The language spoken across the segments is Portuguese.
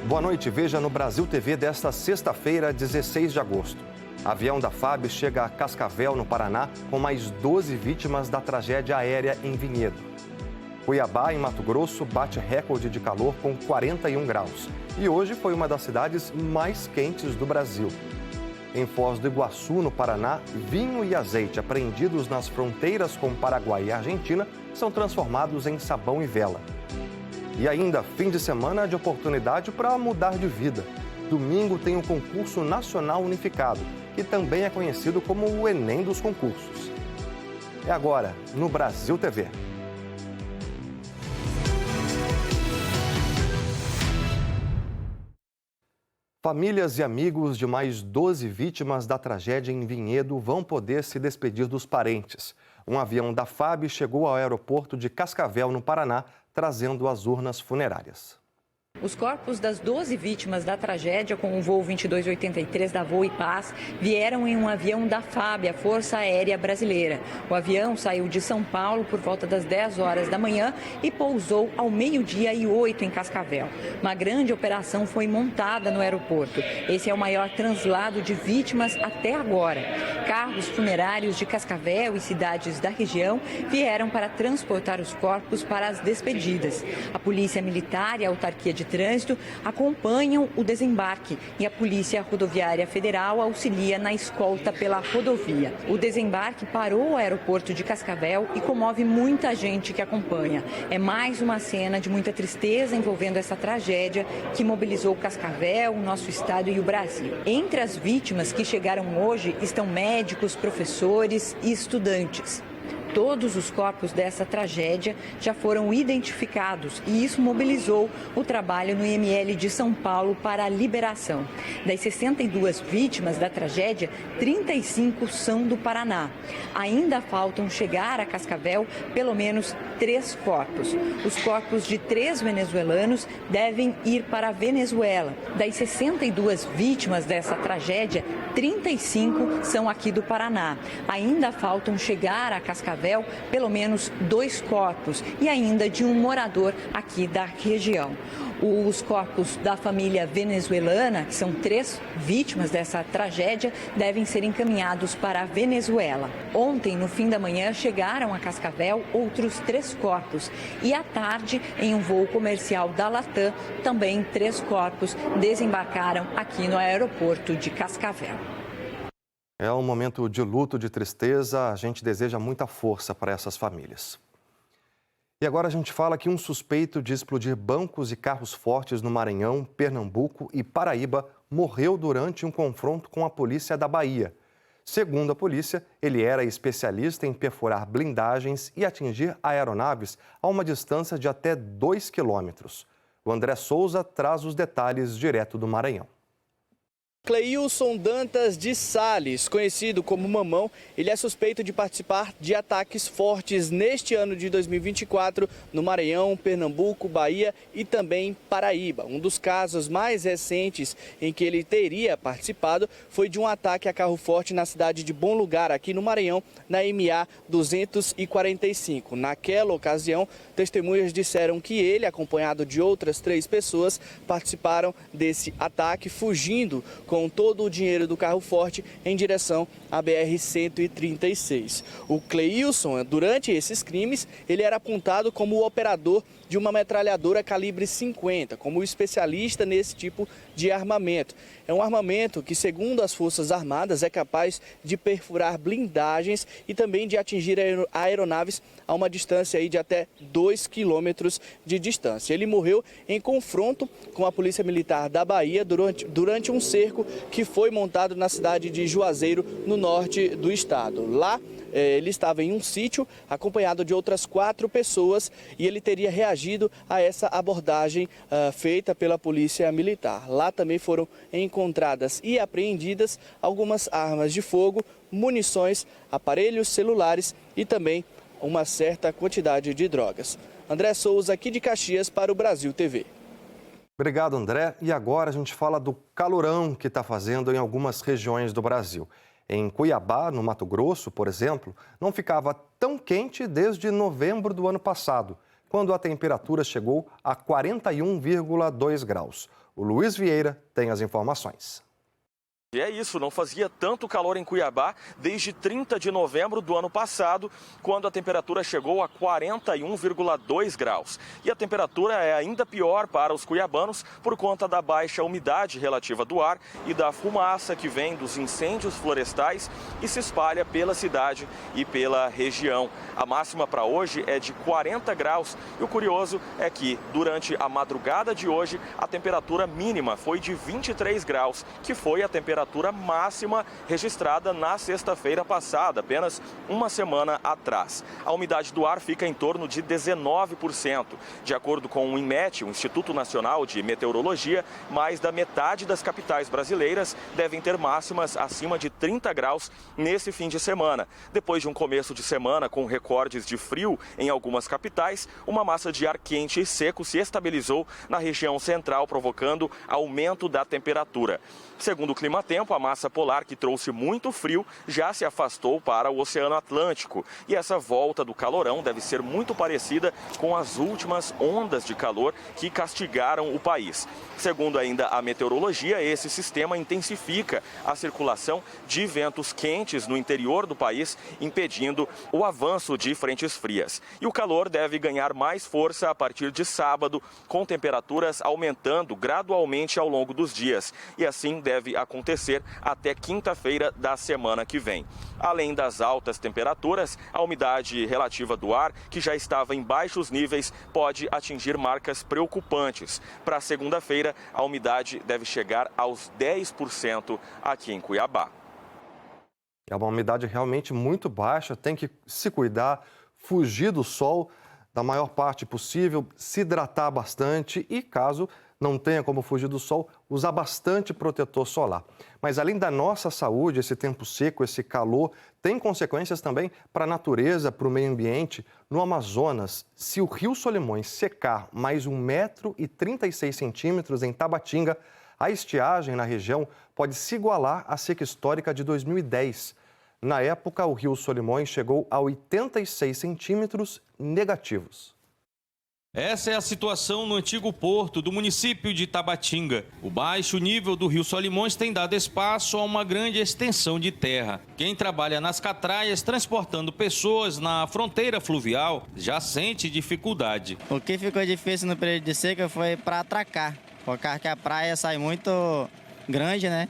Boa noite, veja no Brasil TV desta sexta-feira, 16 de agosto. Avião da FAB chega a Cascavel, no Paraná, com mais 12 vítimas da tragédia aérea em Vinhedo. Cuiabá, em Mato Grosso, bate recorde de calor com 41 graus. E hoje foi uma das cidades mais quentes do Brasil. Em Foz do Iguaçu, no Paraná, vinho e azeite apreendidos nas fronteiras com Paraguai e Argentina são transformados em sabão e vela. E ainda, fim de semana de oportunidade para mudar de vida. Domingo tem o Concurso Nacional Unificado, que também é conhecido como o Enem dos concursos. É agora, no Brasil TV. Famílias e amigos de mais 12 vítimas da tragédia em Vinhedo vão poder se despedir dos parentes. Um avião da FAB chegou ao aeroporto de Cascavel, no Paraná, trazendo as urnas funerárias. Os corpos das 12 vítimas da tragédia com o voo 2283 da Voe Paz vieram em um avião da FAB, a Força Aérea Brasileira. O avião saiu de São Paulo por volta das 10 horas da manhã e pousou ao 12h08 em Cascavel. Uma grande operação foi montada no aeroporto. Esse é o maior translado de vítimas até agora. Carros funerários de Cascavel e cidades da região vieram para transportar os corpos para as despedidas. A Polícia Militar e a Autarquia de Trânsito acompanham o desembarque e a Polícia Rodoviária Federal auxilia na escolta pela rodovia. O desembarque parou o aeroporto de Cascavel e comove muita gente que acompanha. É mais uma cena de muita tristeza envolvendo essa tragédia que mobilizou Cascavel, o nosso estado e o Brasil. Entre as vítimas que chegaram hoje estão médicos, professores e estudantes. Todos os corpos dessa tragédia já foram identificados e isso mobilizou o trabalho no IML de São Paulo para a liberação. Das 62 vítimas da tragédia, 35 são do Paraná. Ainda faltam chegar a Cascavel pelo menos 3 corpos. Os corpos de 3 venezuelanos devem ir para a Venezuela. Das 62 vítimas dessa tragédia, 35 são aqui do Paraná. Ainda faltam chegar a Cascavel pelo menos 2 corpos e ainda de um morador aqui da região. Os corpos da família venezuelana, que são 3 vítimas dessa tragédia, devem ser encaminhados para a Venezuela. Ontem, no fim da manhã, chegaram a Cascavel outros 3 corpos e à tarde, em um voo comercial da Latam, também 3 corpos desembarcaram aqui no aeroporto de Cascavel. É um momento de luto, de tristeza. A gente deseja muita força para essas famílias. E agora a gente fala que um suspeito de explodir bancos e carros fortes no Maranhão, Pernambuco e Paraíba morreu durante um confronto com a polícia da Bahia. Segundo a polícia, ele era especialista em perfurar blindagens e atingir aeronaves a uma distância de até 2 quilômetros. O André Souza traz os detalhes direto do Maranhão. Cleilson Dantas de Sales, conhecido como Mamão, ele é suspeito de participar de ataques fortes neste ano de 2024 no Maranhão, Pernambuco, Bahia e também Paraíba. Um dos casos mais recentes em que ele teria participado foi de um ataque a carro forte na cidade de Bom Lugar, aqui no Maranhão, na MA 245. Naquela ocasião, testemunhas disseram que ele, acompanhado de outras 3 pessoas, participaram desse ataque, fugindo com todo o dinheiro do carro forte em direção à BR-136. O Cleilson, durante esses crimes, ele era apontado como o operador de uma metralhadora calibre 50, como especialista nesse tipo de armamento. É um armamento que, segundo as Forças Armadas, é capaz de perfurar blindagens e também de atingir aeronaves a uma distância aí de até 2 quilômetros de distância. Ele morreu em confronto com a Polícia Militar da Bahia durante um cerco que foi montado na cidade de Juazeiro, no norte do estado. Lá, ele estava em um sítio acompanhado de outras 4 pessoas e ele teria reagido a essa abordagem feita pela Polícia Militar. Lá também foram encontradas e apreendidas algumas armas de fogo, munições, aparelhos celulares e também uma certa quantidade de drogas. André Souza, aqui de Caxias, para o Brasil TV. Obrigado, André. E agora a gente fala do calorão que está fazendo em algumas regiões do Brasil. Em Cuiabá, no Mato Grosso, por exemplo, não ficava tão quente desde novembro do ano passado. quando a temperatura chegou a 41,2 graus. O Luiz Vieira tem as informações. E é isso, não fazia tanto calor em Cuiabá desde 30 de novembro do ano passado, quando a temperatura chegou a 41,2 graus. E a temperatura é ainda pior para os cuiabanos por conta da baixa umidade relativa do ar e da fumaça que vem dos incêndios florestais e se espalha pela cidade e pela região. A máxima para hoje é de 40 graus e o curioso é que durante a madrugada de hoje a temperatura mínima foi de 23 graus, que foi a temperatura máxima registrada na sexta-feira passada, apenas uma semana atrás. A umidade do ar fica em torno de 19%. De acordo com o INMET, o Instituto Nacional de Meteorologia, mais da metade das capitais brasileiras devem ter máximas acima de 30 graus nesse fim de semana. Depois de um começo de semana com recordes de frio em algumas capitais, uma massa de ar quente e seco se estabilizou na região central, provocando aumento da temperatura. Segundo o Climatempo, a massa polar que trouxe muito frio já se afastou para o Oceano Atlântico. E essa volta do calorão deve ser muito parecida com as últimas ondas de calor que castigaram o país. Segundo ainda a meteorologia, esse sistema intensifica a circulação de ventos quentes no interior do país, impedindo o avanço de frentes frias. E o calor deve ganhar mais força a partir de sábado, com temperaturas aumentando gradualmente ao longo dos dias. E assim deve acontecer até quinta-feira da semana que vem. Além das altas temperaturas, a umidade relativa do ar, que já estava em baixos níveis, pode atingir marcas preocupantes. Para segunda-feira, a umidade deve chegar aos 10% aqui em Cuiabá. É uma umidade realmente muito baixa, tem que se cuidar, fugir do sol da maior parte possível, se hidratar bastante e, caso não tenha como fugir do sol, usar bastante protetor solar. Mas além da nossa saúde, esse tempo seco, esse calor, tem consequências também para a natureza, para o meio ambiente. No Amazonas, se o Rio Solimões secar mais 1,36 m em Tabatinga, a estiagem na região pode se igualar à seca histórica de 2010. Na época, o Rio Solimões chegou a 86 centímetros negativos. Essa é a situação no antigo porto do município de Tabatinga. O baixo nível do Rio Solimões tem dado espaço a uma grande extensão de terra. Quem trabalha nas catraias transportando pessoas na fronteira fluvial já sente dificuldade. O que ficou difícil no período de seca foi para atracar, por causa que a praia sai muito grande, né?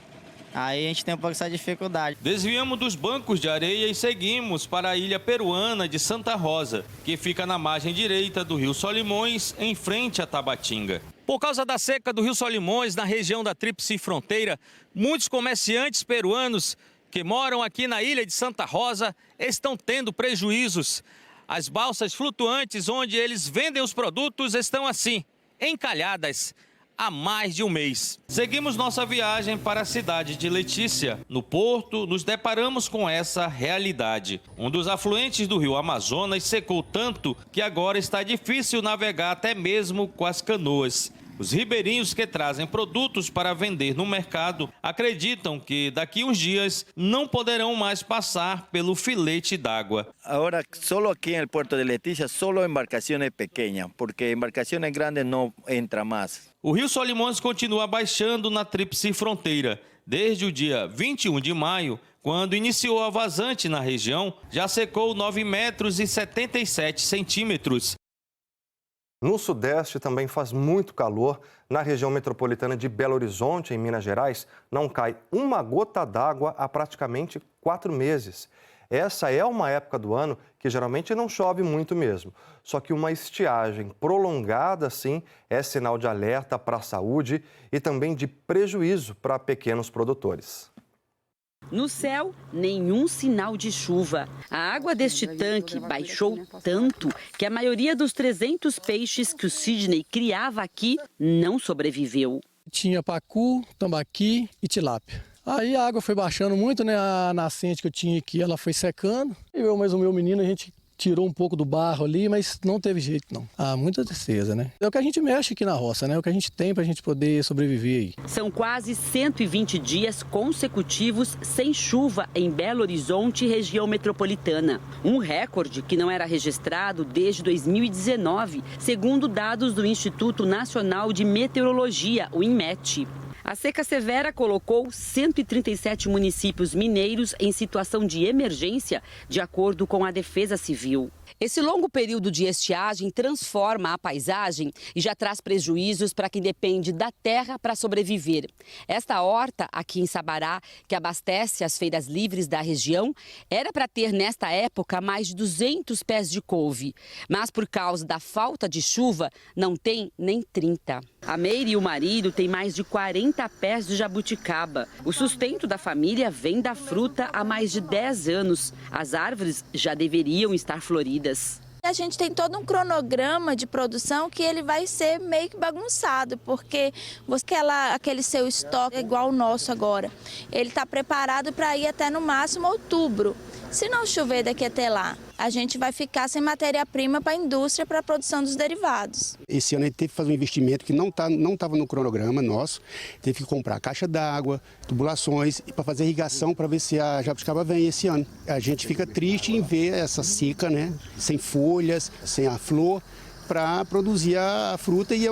Aí a gente tem um pouco essa dificuldade. Desviamos dos bancos de areia e seguimos para a ilha peruana de Santa Rosa, que fica na margem direita do Rio Solimões, em frente a Tabatinga. Por causa da seca do Rio Solimões, na região da Tríplice Fronteira, muitos comerciantes peruanos que moram aqui na ilha de Santa Rosa estão tendo prejuízos. As balsas flutuantes onde eles vendem os produtos estão assim, encalhadas há mais de um mês. Seguimos nossa viagem para a cidade de Letícia. No porto, nos deparamos com essa realidade. Um dos afluentes do rio Amazonas secou tanto que agora está difícil navegar até mesmo com as canoas. Os ribeirinhos que trazem produtos para vender no mercado acreditam que daqui uns dias não poderão mais passar pelo filete d'água. Agora, só aqui no Porto de Letícia, só embarcações pequenas, porque embarcações grandes não entram mais. O Rio Solimões continua baixando na Tríplice Fronteira. Desde o dia 21 de maio, quando iniciou a vazante na região, já secou 9,77 m. No Sudeste também faz muito calor. Na região metropolitana de Belo Horizonte, em Minas Gerais, não cai uma gota d'água há praticamente 4 meses. Essa é uma época do ano que geralmente não chove muito mesmo. Só que uma estiagem prolongada, sim, é sinal de alerta para a saúde e também de prejuízo para pequenos produtores. No céu, nenhum sinal de chuva. A água deste tanque baixou tanto que a maioria dos 300 peixes que o Sidney criava aqui não sobreviveu. Tinha pacu, tambaqui e tilápia. Aí a água foi baixando muito, né? A nascente que eu tinha aqui, ela foi secando. Eu mais o meu menino, a gente tirou um pouco do barro ali, mas não teve jeito não. Muita tristeza, né? É o que a gente mexe aqui na roça, né? É o que a gente tem pra gente poder sobreviver aí. São quase 120 dias consecutivos sem chuva em Belo Horizonte e região metropolitana. Um recorde que não era registrado desde 2019, segundo dados do Instituto Nacional de Meteorologia, o INMET. A seca severa colocou 137 municípios mineiros em situação de emergência, de acordo com a Defesa Civil. Esse longo período de estiagem transforma a paisagem e já traz prejuízos para quem depende da terra para sobreviver. Esta horta, aqui em Sabará, que abastece as feiras livres da região, era para ter nesta época mais de 200 pés de couve. Mas por causa da falta de chuva, não tem nem 30. A Meire e o marido têm mais de 40 pés de jabuticaba. O sustento da família vem da fruta há mais de 10 anos. As árvores já deveriam estar floridas. A gente tem todo um cronograma de produção que ele vai ser meio que bagunçado, porque aquele seu estoque é igual o nosso agora. Ele está preparado para ir até no máximo outubro. Se não chover daqui até lá, a gente vai ficar sem matéria-prima para a indústria, para a produção dos derivados. Esse ano a gente teve que fazer um investimento que não estava no cronograma nosso. Teve que comprar caixa d'água, tubulações, para fazer irrigação para ver se a jabuticaba vem esse ano. A gente fica triste em ver essa seca, né? Sem folhas, sem a flor, para produzir a fruta e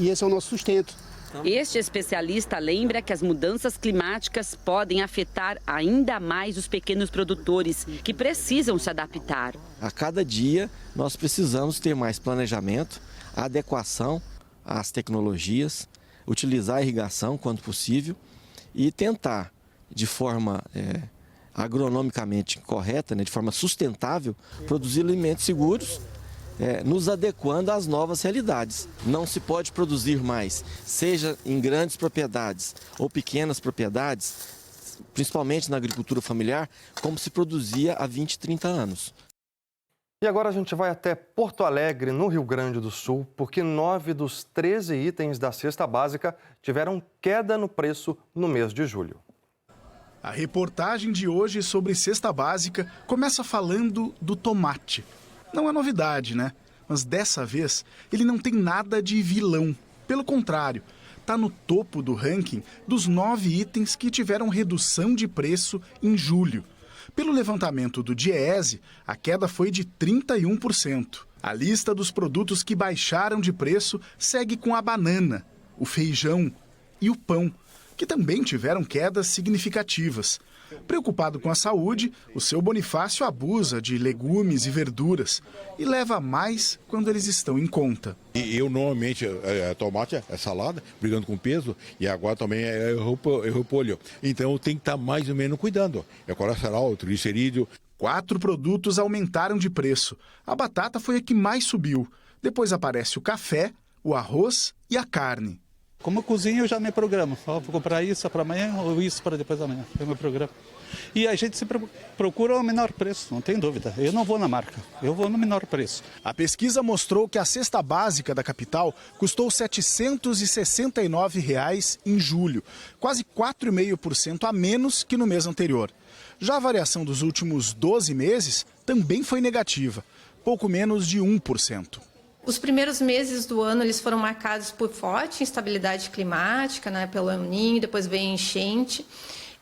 esse é o nosso sustento. Este especialista lembra que as mudanças climáticas podem afetar ainda mais os pequenos produtores, que precisam se adaptar. A cada dia nós precisamos ter mais planejamento, adequação às tecnologias, utilizar a irrigação quando possível e tentar, de forma agronomicamente correta, né, de forma sustentável, produzir alimentos seguros, nos adequando às novas realidades. Não se pode produzir mais, seja em grandes propriedades ou pequenas propriedades, principalmente na agricultura familiar, como se produzia há 20, 30 anos. E agora a gente vai até Porto Alegre, no Rio Grande do Sul, porque 9 dos 13 itens da cesta básica tiveram queda no preço no mês de julho. A reportagem de hoje sobre cesta básica começa falando do tomate. Não é novidade, né? Mas dessa vez ele não tem nada de vilão. Pelo contrário, está no topo do ranking dos 9 itens que tiveram redução de preço em julho. Pelo levantamento do Diese, a queda foi de 31%. A lista dos produtos que baixaram de preço segue com a banana, o feijão e o pão, que também tiveram quedas significativas. Preocupado com a saúde, o seu Bonifácio abusa de legumes e verduras e leva mais quando eles estão em conta. Eu normalmente, tomate é salada, brigando com peso, e agora também é repolho. Então tem que estar mais ou menos cuidando. É colesterol, triglicerídeo. 4 produtos aumentaram de preço. A batata foi a que mais subiu. Depois aparece o café, o arroz e a carne. Como eu cozinho, eu já me programo. Vou comprar isso para amanhã ou isso para depois da manhã. É o meu programa. E a gente sempre procura o menor preço, não tem dúvida. Eu não vou na marca, eu vou no menor preço. A pesquisa mostrou que a cesta básica da capital custou R$ 769 em julho, quase 4,5% a menos que no mês anterior. Já a variação dos últimos 12 meses também foi negativa, pouco menos de 1%. Os primeiros meses do ano eles foram marcados por forte instabilidade climática, né, pelo El Niño, depois veio a enchente.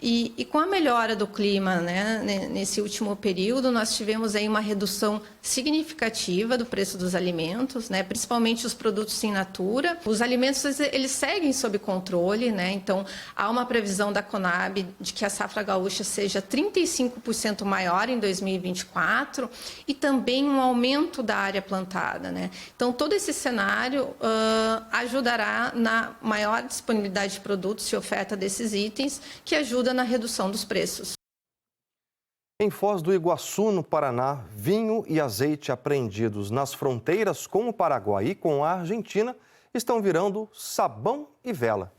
E com a melhora do clima, né, nesse último período, nós tivemos aí uma redução significativa do preço dos alimentos, né, principalmente os produtos in natura. Os alimentos eles seguem sob controle, né, então há uma previsão da Conab de que a safra gaúcha seja 35% maior em 2024 e também um aumento da área plantada, né. Então todo esse cenário ajudará na maior disponibilidade de produtos e oferta desses itens, que ajuda na redução dos preços. Em Foz do Iguaçu, no Paraná, vinho e azeite apreendidos nas fronteiras com o Paraguai e com a Argentina estão virando sabão e vela.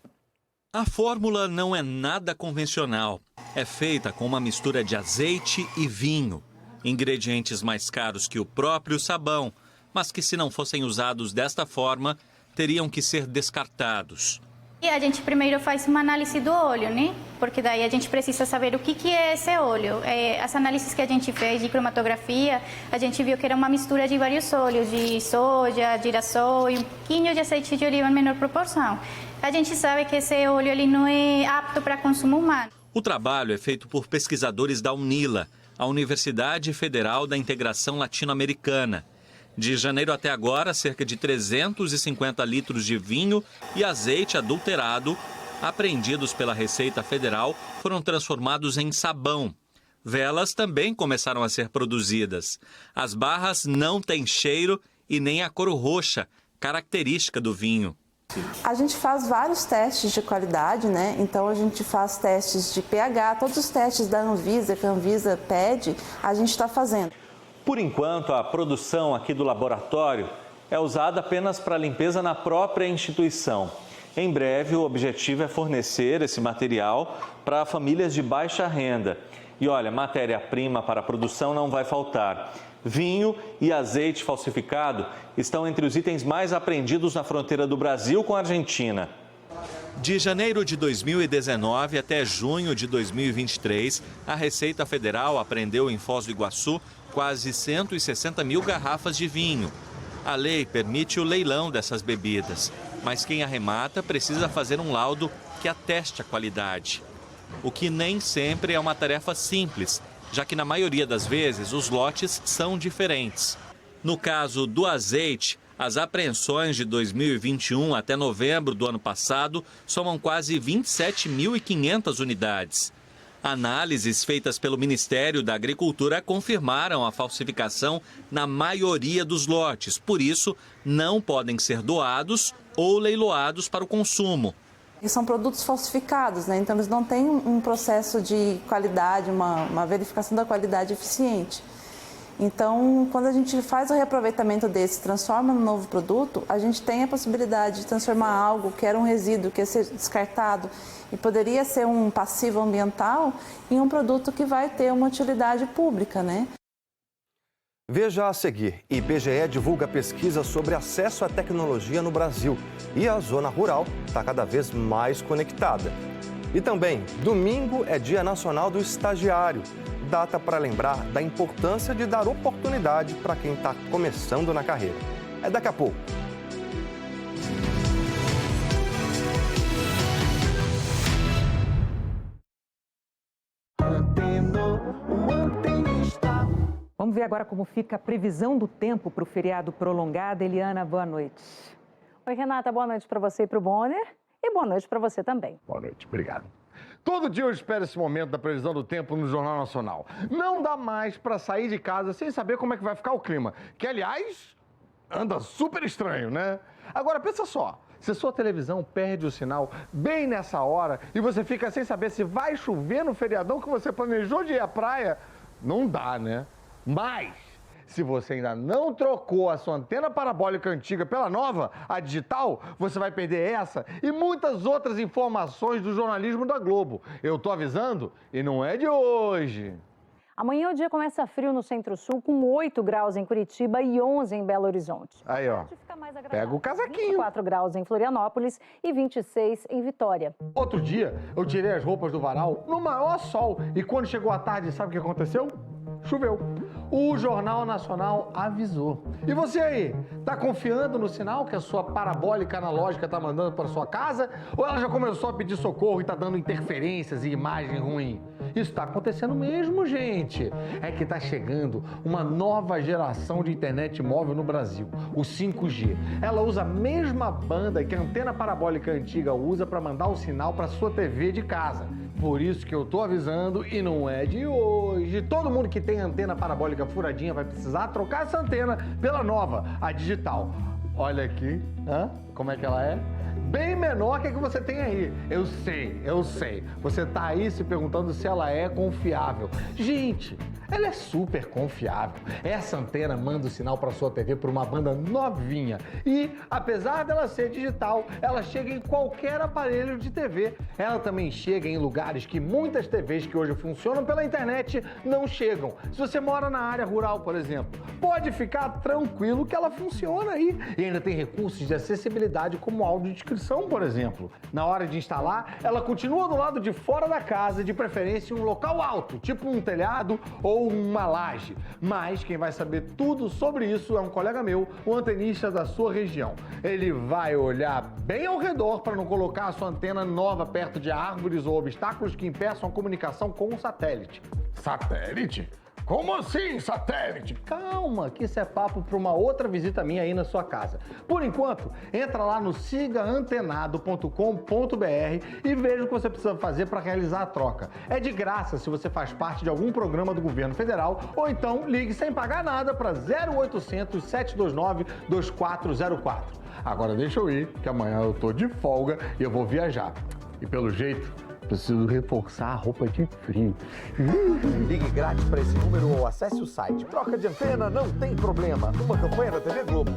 A fórmula não é nada convencional. É feita com uma mistura de azeite e vinho. Ingredientes mais caros que o próprio sabão, mas que, se não fossem usados desta forma, teriam que ser descartados. E a gente primeiro faz uma análise do óleo, né? Porque daí a gente precisa saber o que é esse óleo. As análises que a gente fez de cromatografia, a gente viu que era uma mistura de vários óleos, de soja, girassol e um pouquinho de azeite de oliva em menor proporção. A gente sabe que esse óleo ele não é apto para consumo humano. O trabalho é feito por pesquisadores da UNILA, a Universidade Federal da Integração Latino-Americana. De janeiro até agora, cerca de 350 litros de vinho e azeite adulterado, apreendidos pela Receita Federal, foram transformados em sabão. Velas também começaram a ser produzidas. As barras não têm cheiro e nem a cor roxa, característica do vinho. A gente faz vários testes de qualidade, né? Então a gente faz testes de pH, todos os testes da Anvisa, que a Anvisa pede, a gente está fazendo. Por enquanto, a produção aqui do laboratório é usada apenas para limpeza na própria instituição. Em breve, o objetivo é fornecer esse material para famílias de baixa renda. E olha, matéria-prima para a produção não vai faltar. Vinho e azeite falsificado estão entre os itens mais apreendidos na fronteira do Brasil com a Argentina. De janeiro de 2019 até junho de 2023, a Receita Federal apreendeu em Foz do Iguaçu quase 160 mil garrafas de vinho. A lei permite o leilão dessas bebidas, mas quem arremata precisa fazer um laudo que ateste a qualidade. O que nem sempre é uma tarefa simples, já que na maioria das vezes os lotes são diferentes. No caso do azeite, as apreensões de 2021 até novembro do ano passado somam quase 27.500 unidades. Análises feitas pelo Ministério da Agricultura confirmaram a falsificação na maioria dos lotes, por isso não podem ser doados ou leiloados para o consumo. E são produtos falsificados, né? Então eles não têm um processo de qualidade, uma verificação da qualidade eficiente. Então, quando a gente faz o reaproveitamento desse, transforma no novo produto, a gente tem a possibilidade de transformar algo que era um resíduo, que ia ser descartado e poderia ser um passivo ambiental, em um produto que vai ter uma utilidade pública, né? Veja a seguir, IBGE divulga pesquisa sobre acesso à tecnologia no Brasil e a zona rural está cada vez mais conectada. E também, domingo é Dia Nacional do Estagiário, data para lembrar da importância de dar oportunidade para quem está começando na carreira. É daqui a pouco. Vamos ver agora como fica a previsão do tempo para o feriado prolongado. Eliana, boa noite. Oi, Renata, boa noite para você e para o Bonner. E boa noite para você também. Boa noite, obrigado. Todo dia eu espero esse momento da previsão do tempo no Jornal Nacional. Não dá mais para sair de casa sem saber como é que vai ficar o clima. Que, aliás, anda super estranho, né? Agora, pensa só. Se sua televisão perde o sinal bem nessa hora e você fica sem saber se vai chover no feriadão que você planejou de ir à praia, não dá, né? Mas, se você ainda não trocou a sua antena parabólica antiga pela nova, a digital, você vai perder essa e muitas outras informações do jornalismo da Globo. Eu tô avisando e não é de hoje. Amanhã o dia começa frio no Centro-Sul, com 8 graus em Curitiba e 11 em Belo Horizonte. Aí, ó, pega o casaquinho. 24 graus em Florianópolis e 26 em Vitória. Outro dia, eu tirei as roupas do varal no maior sol e quando chegou a tarde, sabe o que aconteceu? Choveu. O Jornal Nacional avisou. E você aí, tá confiando no sinal que a sua parabólica analógica tá mandando para sua casa? Ou ela já começou a pedir socorro e tá dando interferências e imagem ruim? Isso tá acontecendo mesmo, gente. É que tá chegando uma nova geração de internet móvel no Brasil, o 5G. Ela usa a mesma banda que a antena parabólica antiga usa para mandar o sinal para sua TV de casa. Por isso que eu tô avisando e não é de hoje. Todo mundo que tem antena parabólica furadinha vai precisar trocar essa antena pela nova, a digital. Olha aqui, como é que ela é? Bem menor que a que você tem aí. Eu sei. Você tá aí se perguntando se ela é confiável. Gente, ela é super confiável. Essa antena manda o sinal para sua TV por uma banda novinha. E, apesar dela ser digital, ela chega em qualquer aparelho de TV. Ela também chega em lugares que muitas TVs que hoje funcionam pela internet não chegam. Se você mora na área rural, por exemplo, pode ficar tranquilo que ela funciona aí. E ainda tem recursos de acessibilidade como audiodescrição. conexão, por exemplo. Na hora de instalar, ela continua do lado de fora da casa, de preferência em um local alto, tipo um telhado ou uma laje. Mas quem vai saber tudo sobre isso é um colega meu, o antenista da sua região. Ele vai olhar bem ao redor para não colocar a sua antena nova perto de árvores ou obstáculos que impeçam a comunicação com o satélite. Satélite? Como assim, satélite? Calma, que isso é papo para uma outra visita minha aí na sua casa. Por enquanto, entra lá no sigaantenado.com.br e veja o que você precisa fazer para realizar a troca. É de graça se você faz parte de algum programa do governo federal ou então ligue sem pagar nada para 0800 729 2404. Agora deixa eu ir, que amanhã eu tô de folga e eu vou viajar. E pelo jeito, preciso reforçar a roupa de frio. Ligue grátis para esse número ou acesse o site. Troca de antena não tem problema. Uma campanha da TV Globo.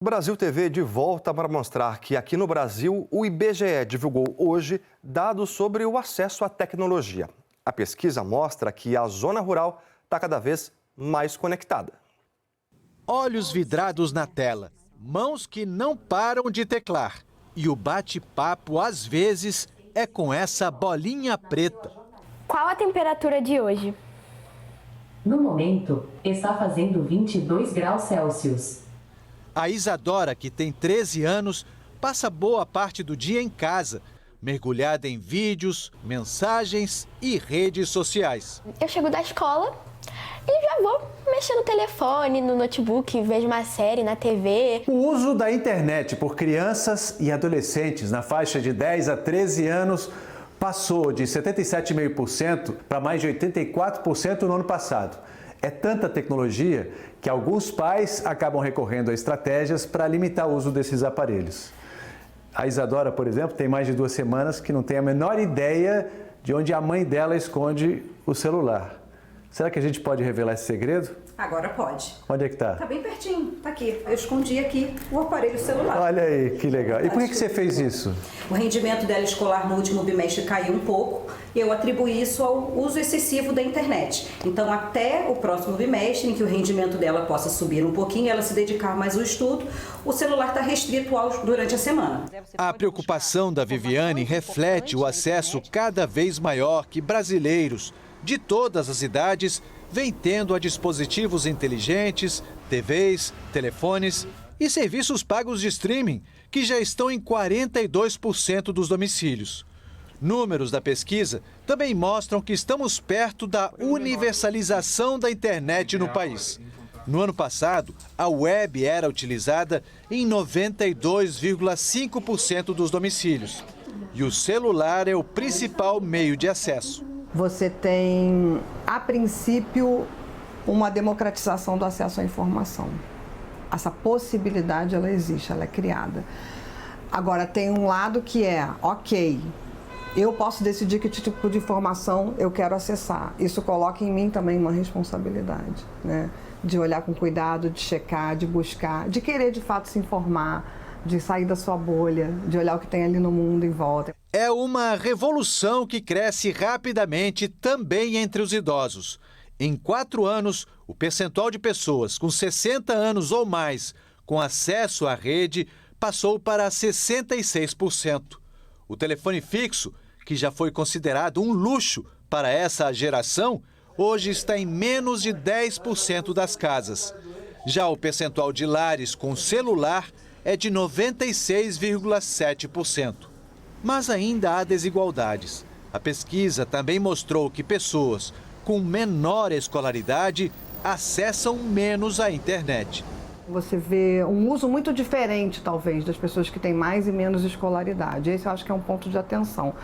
Brasil TV de volta para mostrar que aqui no Brasil o IBGE divulgou hoje dados sobre o acesso à tecnologia. A pesquisa mostra que a zona rural está cada vez mais conectada. Olhos vidrados na tela, mãos que não param de teclar. E o bate-papo, às vezes, é com essa bolinha preta. Qual a temperatura de hoje? No momento, está fazendo 22 graus Celsius. A Isadora, que tem 13 anos, passa boa parte do dia em casa, mergulhada em vídeos, mensagens e redes sociais. Eu chego da escola e já vou mexer no telefone, no notebook, vejo uma série na TV. O uso da internet por crianças e adolescentes na faixa de 10 a 13 anos passou de 77,5% para mais de 84% no ano passado. É tanta tecnologia que alguns pais acabam recorrendo a estratégias para limitar o uso desses aparelhos. A Isadora, por exemplo, tem mais de 2 semanas que não tem a menor ideia de onde a mãe dela esconde o celular. Será que a gente pode revelar esse segredo? Agora pode. Onde é que tá? Tá bem pertinho, tá aqui. Eu escondi aqui o aparelho celular. Olha aí, que legal. E por que você fez isso? O rendimento dela escolar no último bimestre caiu um pouco e eu atribuí isso ao uso excessivo da internet. Então, até o próximo bimestre, em que o rendimento dela possa subir um pouquinho, ela se dedicar mais ao estudo, o celular está restrito durante a semana. A preocupação da Viviane reflete o acesso cada vez maior que brasileiros de todas as idades vêm tendo a dispositivos inteligentes, TVs, telefones e serviços pagos de streaming, que já estão em 42% dos domicílios. Números da pesquisa também mostram que estamos perto da universalização da internet no país. No ano passado, a web era utilizada em 92,5% dos domicílios. E o celular é o principal meio de acesso. Você tem, a princípio, uma democratização do acesso à informação. Essa possibilidade, ela existe, ela é criada. Agora, tem um lado que é, ok, eu posso decidir que tipo de informação eu quero acessar. Isso coloca em mim também uma responsabilidade, né? De olhar com cuidado, de checar, de buscar, de querer de fato se informar, de sair da sua bolha, de olhar o que tem ali no mundo em volta. É uma revolução que cresce rapidamente também entre os idosos. Em 4 anos, o percentual de pessoas com 60 anos ou mais com acesso à rede passou para 66%. O telefone fixo, que já foi considerado um luxo para essa geração, hoje está em menos de 10% das casas. Já o percentual de lares com celular é de 96,7%. Mas ainda há desigualdades. A pesquisa também mostrou que pessoas com menor escolaridade acessam menos a internet. Você vê um uso muito diferente, talvez, das pessoas que têm mais e menos escolaridade. Esse eu acho que é um ponto de atenção,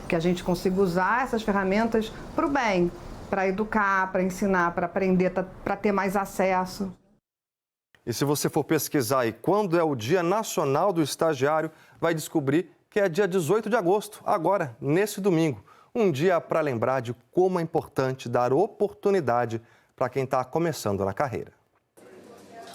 que a gente consiga usar essas ferramentas para o bem, para educar, para ensinar, para aprender, para ter mais acesso. E se você for pesquisar aí quando é o Dia Nacional do Estagiário, vai descobrir que é dia 18 de agosto, agora, nesse domingo. Um dia para lembrar de como é importante dar oportunidade para quem está começando na carreira.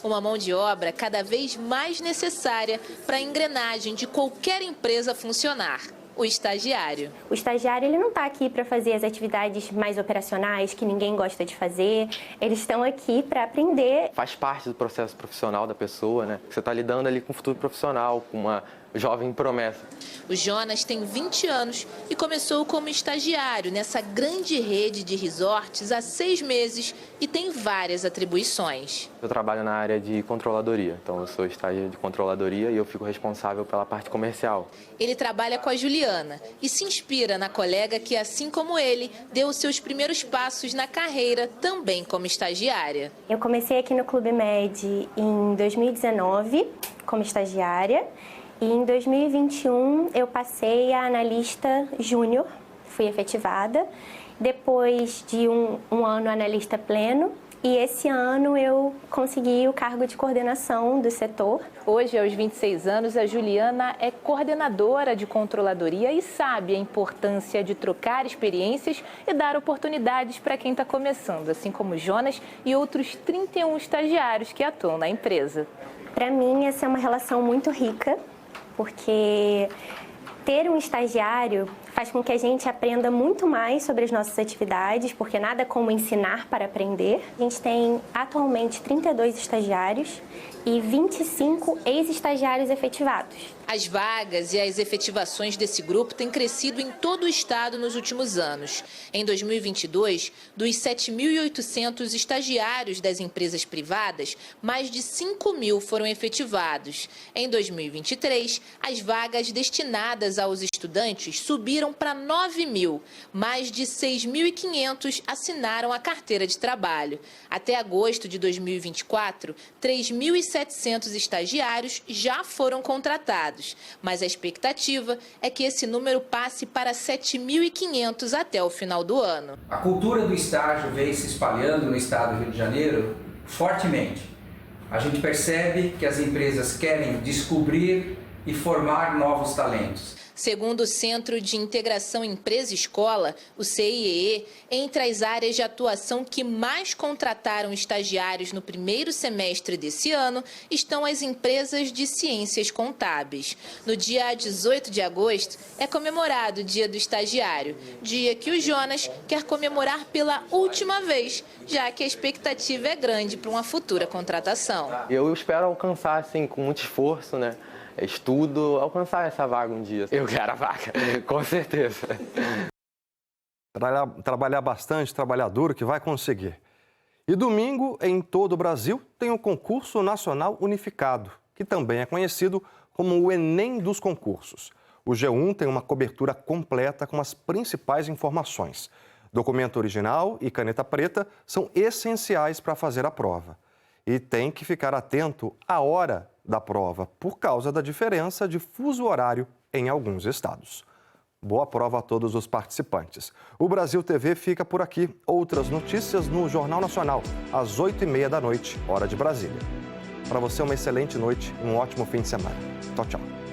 Uma mão de obra cada vez mais necessária para a engrenagem de qualquer empresa funcionar. o estagiário. O estagiário ele não está aqui para fazer as atividades mais operacionais que ninguém gosta de fazer. Eles estão aqui para aprender. Faz parte do processo profissional da pessoa, né? Você está lidando ali com o futuro profissional, com uma jovem promessa. O Jonas tem 20 anos e começou como estagiário nessa grande rede de resorts há 6 meses e tem várias atribuições. Eu trabalho na área de controladoria, então eu sou estagiário de controladoria e eu fico responsável pela parte comercial. Ele trabalha com a Juliana e se inspira na colega que, assim como ele, deu os seus primeiros passos na carreira também como estagiária. Eu comecei aqui no Clube Med em 2019 como estagiária. E em 2021 eu passei a analista júnior, fui efetivada. Depois de um ano analista pleno. E esse ano eu consegui o cargo de coordenação do setor. Hoje, aos 26 anos, a Juliana é coordenadora de controladoria e sabe a importância de trocar experiências e dar oportunidades para quem está começando, assim como Jonas e outros 31 estagiários que atuam na empresa. Para mim, essa é uma relação muito rica, porque ter um estagiário faz com que a gente aprenda muito mais sobre as nossas atividades, porque nada como ensinar para aprender. A gente tem atualmente 32 estagiários e 25 ex-estagiários efetivados. As vagas e as efetivações desse grupo têm crescido em todo o estado nos últimos anos. Em 2022, dos 7.800 estagiários das empresas privadas, mais de 5.000 foram efetivados. Em 2023, as vagas destinadas aos estudantes subiram para 9.000. Mais de 6.500 assinaram a carteira de trabalho. Até agosto de 2024, 3.700 estagiários já foram contratados. Mas a expectativa é que esse número passe para 7.500 até o final do ano. A cultura do estágio vem se espalhando no estado do Rio de Janeiro fortemente. A gente percebe que as empresas querem descobrir e formar novos talentos. Segundo o Centro de Integração Empresa-Escola, o CIEE, entre as áreas de atuação que mais contrataram estagiários no primeiro semestre desse ano estão as empresas de ciências contábeis. No dia 18 de agosto é comemorado o Dia do Estagiário, dia que o Jonas quer comemorar pela última vez, já que a expectativa é grande para uma futura contratação. Eu espero alcançar, assim, com muito esforço, né? Estudo, alcançar essa vaga um dia. Eu quero a vaga, com certeza. Trabalhar bastante, trabalhar duro, que vai conseguir. E domingo, em todo o Brasil, tem o Concurso Nacional Unificado, que também é conhecido como o Enem dos concursos. O G1 tem uma cobertura completa com as principais informações. Documento original e caneta preta são essenciais para fazer a prova. E tem que ficar atento à hora da prova, por causa da diferença de fuso horário em alguns estados. Boa prova a todos os participantes. O Brasil TV fica por aqui. Outras notícias no Jornal Nacional, às 8h30 da noite, hora de Brasília. Para você, uma excelente noite e um ótimo fim de semana. Tchau, tchau.